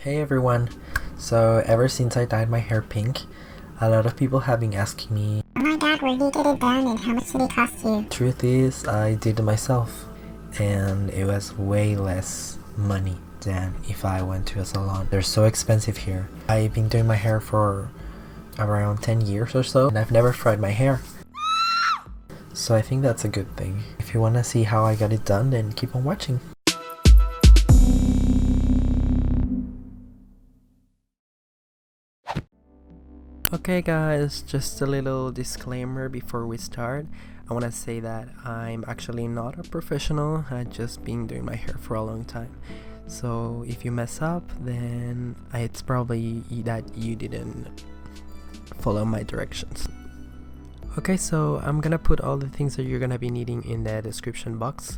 Hey everyone! So ever since I dyed my hair pink, a lot of people have been asking me, "Oh my god, where did you get it done and how much did it cost you?" Truth is, I did it myself, and it was way less money than if I went to a salon. They're so expensive here. I've been doing my hair for around 10 years or so, and I've never fried my hair. So I think that's a good thing. If you wanna see how I got it done, then keep on watching. Okay guys, just a little disclaimer before we start. I want to say that I'm actually not a professional. I've just been doing my hair for a long time. So if you mess up, then it's probably that you didn't follow my directions. Okay, so I'm gonna put all the things that you're gonna be needing in the description box.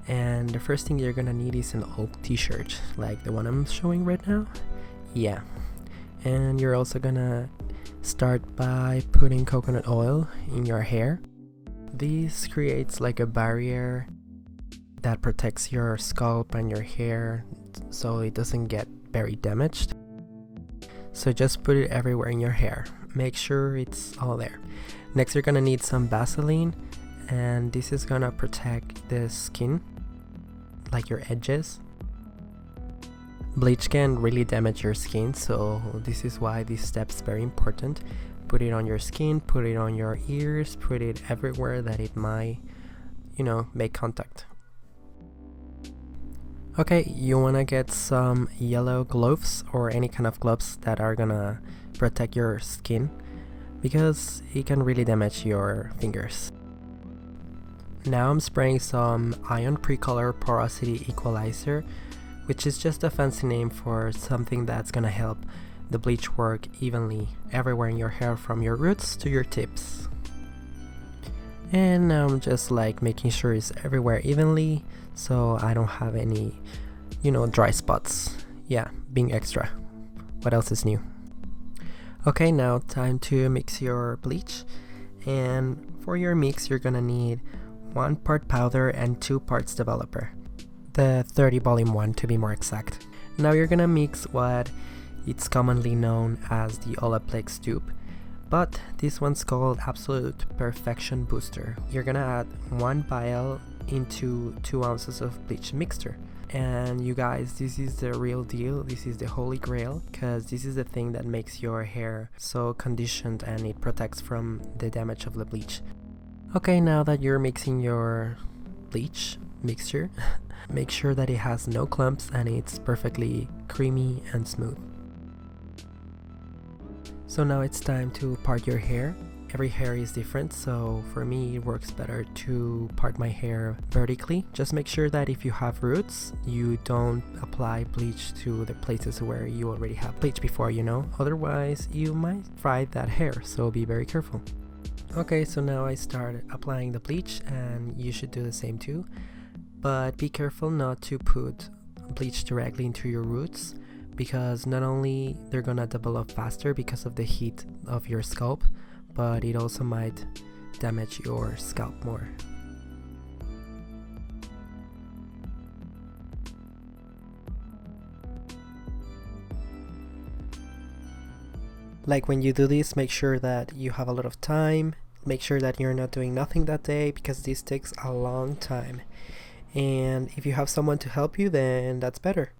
And the first thing you're gonna need is an old t-shirt, like the one I'm showing right now. Yeah. And you're also gonna start by putting coconut oil in your hair. This creates like a barrier that protects your scalp and your hair so it doesn't get very damaged. So just put it everywhere in your hair. Make sure it's all there. Next you're gonna need some Vaseline, and this is gonna protect the skin, like your edges. Bleach can really damage your skin, so this is why this step is very important. Put it on your skin, put it on your ears, put it everywhere that it might, make contact. Okay, you wanna get some yellow gloves or any kind of gloves that are gonna protect your skin because it can really damage your fingers. Now I'm spraying some ion precolor porosity equalizer, which is just a fancy name for something that's gonna help the bleach work evenly everywhere in your hair from your roots to your tips. And now I'm just like making sure it's everywhere evenly so I don't have any, dry spots. Yeah, being extra. What else is new? Okay, now time to mix your bleach. And for your mix, you're gonna need 1 part powder and 2 parts developer. The 30 volume one to be more exact. Now you're gonna mix what it's commonly known as the Olaplex tube, but this one's called Absolute Perfection Booster. You're gonna add 1 vial into 2 ounces of bleach mixture. And you guys, this is the real deal, this is the holy grail, because this is the thing that makes your hair so conditioned and it protects from the damage of the bleach. Okay, now that you're mixing your bleach mixture, make sure that it has no clumps and it's perfectly creamy and smooth. So now it's time to part your hair. Every hair is different, so for me it works better to part my hair vertically. Just make sure that if you have roots, you don't apply bleach to the places where you already have bleach before, Otherwise, you might fry that hair, so be very careful. Okay, so now I started applying the bleach, and you should do the same too. But be careful not to put bleach directly into your roots, because not only they're gonna develop faster because of the heat of your scalp, but it also might damage your scalp more. Like when you do this, make sure that you have a lot of time. Make sure that you're not doing nothing that day because this takes a long time. And if you have someone to help you, then that's better.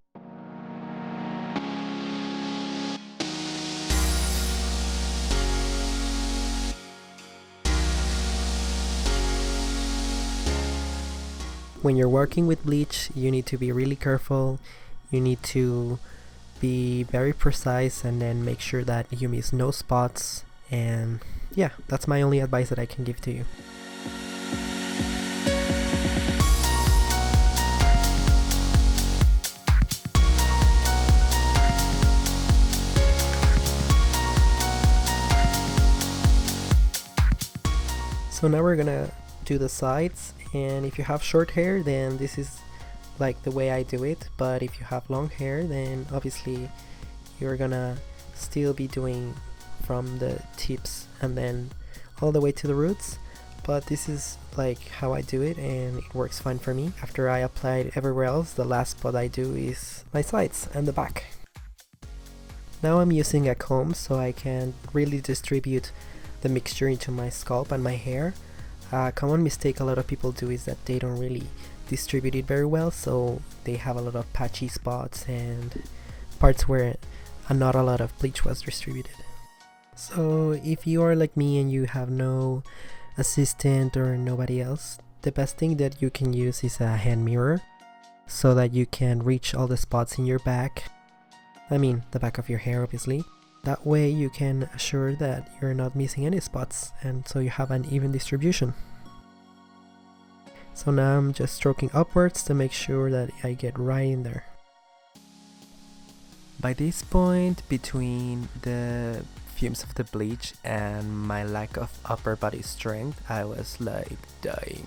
When you're working with bleach, you need to be really careful. You need to be very precise and then make sure that you miss no spots. And yeah, that's my only advice that I can give to you. So now we're gonna do the sides, and if you have short hair, then this is like the way I do it, but if you have long hair, then obviously you're gonna still be doing from the tips and then all the way to the roots. But this is like how I do it, and it works fine for me. After I apply it everywhere else, the last spot I do is my sides and the back. Now I'm using a comb so I can really distribute the mixture into my scalp and my hair. A common mistake a lot of people do is that they don't really distribute it very well, so they have a lot of patchy spots and parts where not a lot of bleach was distributed. So if you are like me and you have no assistant or nobody else, the best thing that you can use is a hand mirror so that you can reach all the spots in your back. I mean the back of your hair, obviously. That way you can assure that you're not missing any spots, and so you have an even distribution. So now I'm just stroking upwards to make sure that I get right in there. By this point, between the fumes of the bleach and my lack of upper body strength, I was like dying.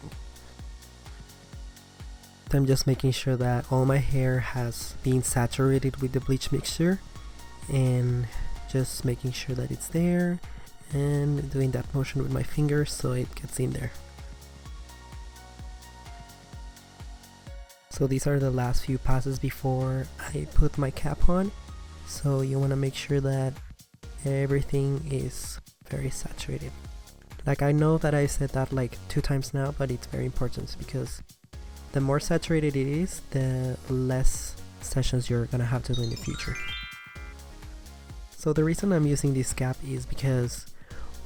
I'm just making sure that all my hair has been saturated with the bleach mixture and just making sure that it's there and doing that motion with my fingers so it gets in there. So these are the last few passes before I put my cap on. So you want to make sure that everything is very saturated. Like, I know that I said that like 2 times now, but it's very important because the more saturated it is, the less sessions you're gonna have to do in the future. So the reason I'm using this cap is because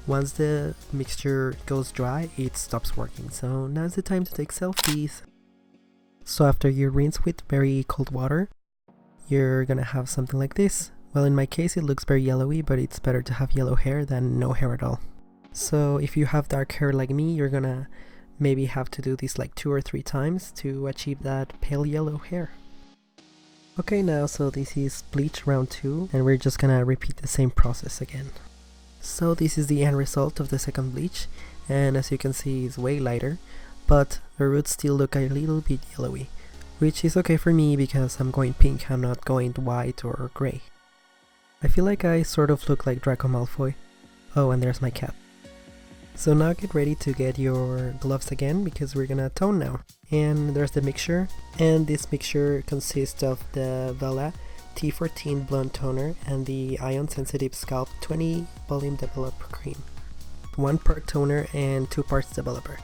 once the mixture goes dry, it stops working. So now's the time to take selfies. So after you rinse with very cold water, you're gonna have something like this. Well, in my case it looks very yellowy, but it's better to have yellow hair than no hair at all. So if you have dark hair like me, you're gonna maybe have to do this like 2 or 3 times to achieve that pale yellow hair. Okay, now so this is bleach round 2, and we're just gonna repeat the same process again. So this is the end result of the second bleach, and as you can see it's way lighter, but the roots still look a little bit yellowy, which is okay for me because I'm going pink, I'm not going white or grey. I feel like I sort of look like Draco Malfoy. Oh, and there's my cat. So now get ready to get your gloves again because we're gonna tone now. And there's the mixture, and this mixture consists of the Vela T14 Blonde Toner and the Ion Sensitive Scalp 20 Volume Developer Cream. 1 part toner and 2 parts developer.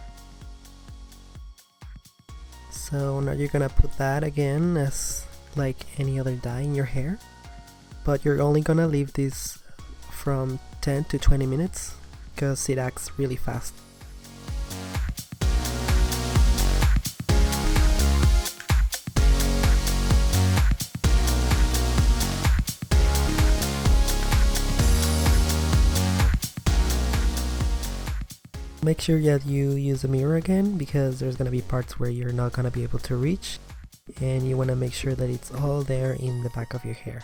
So now you're gonna put that again as like any other dye in your hair, but you're only gonna leave this from 10 to 20 minutes because it acts really fast. Make sure that you use a mirror again because there's gonna be parts where you're not gonna be able to reach, and you wanna make sure that it's all there in the back of your hair.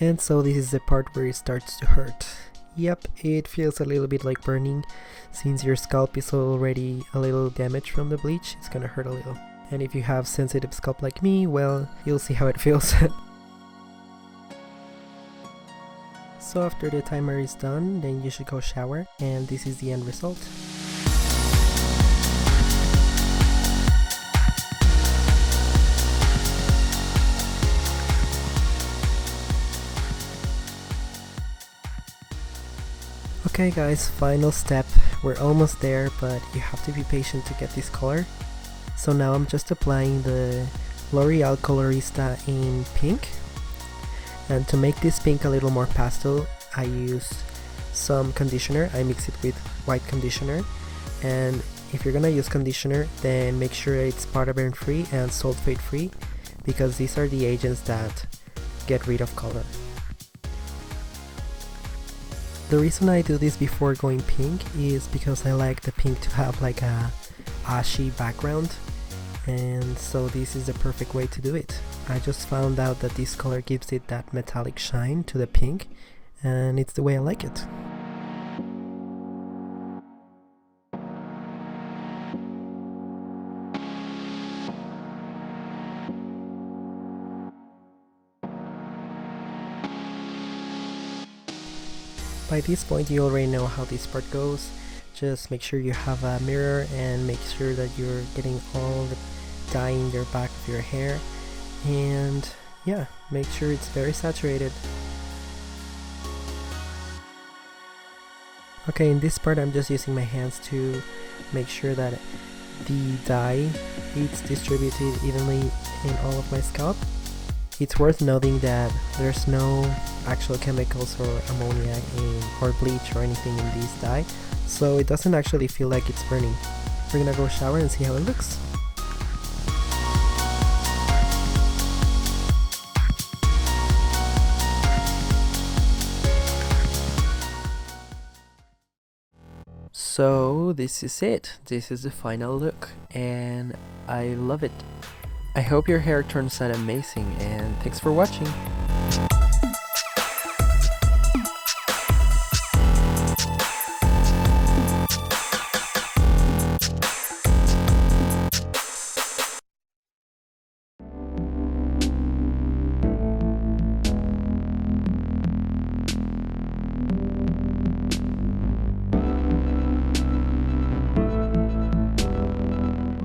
And so this is the part where it starts to hurt. Yep, it feels a little bit like burning. Since your scalp is already a little damaged from the bleach, it's gonna hurt a little. And if you have sensitive scalp like me, well, you'll see how it feels. So after the timer is done, then you should go shower, and this is the end result. Okay guys, final step. We're almost there, but you have to be patient to get this color. So now I'm just applying the Loreal Colorista in pink. And to make this pink a little more pastel, I use some conditioner. I mix it with white conditioner. And if you're gonna use conditioner, then make sure it's paraben free and sulfate free, because these are the agents that get rid of color. The reason I do this before going pink is because I like the pink to have like a ashy background, and so this is the perfect way to do it. I just found out that this color gives it that metallic shine to the pink, and it's the way I like it. By this point you already know how this part goes. Just make sure you have a mirror and make sure that you're getting all the dyeing your back of your hair, and yeah, make sure it's very saturated. Okay, in this part I'm just using my hands to make sure that the dye is distributed evenly in all of my scalp. It's worth noting that there's no actual chemicals or ammonia or bleach or anything in this dye, so it doesn't actually feel like it's burning. We're gonna go shower and see how it looks. So this is it. This is the final look, and I love it. I hope your hair turns out amazing, and thanks for watching.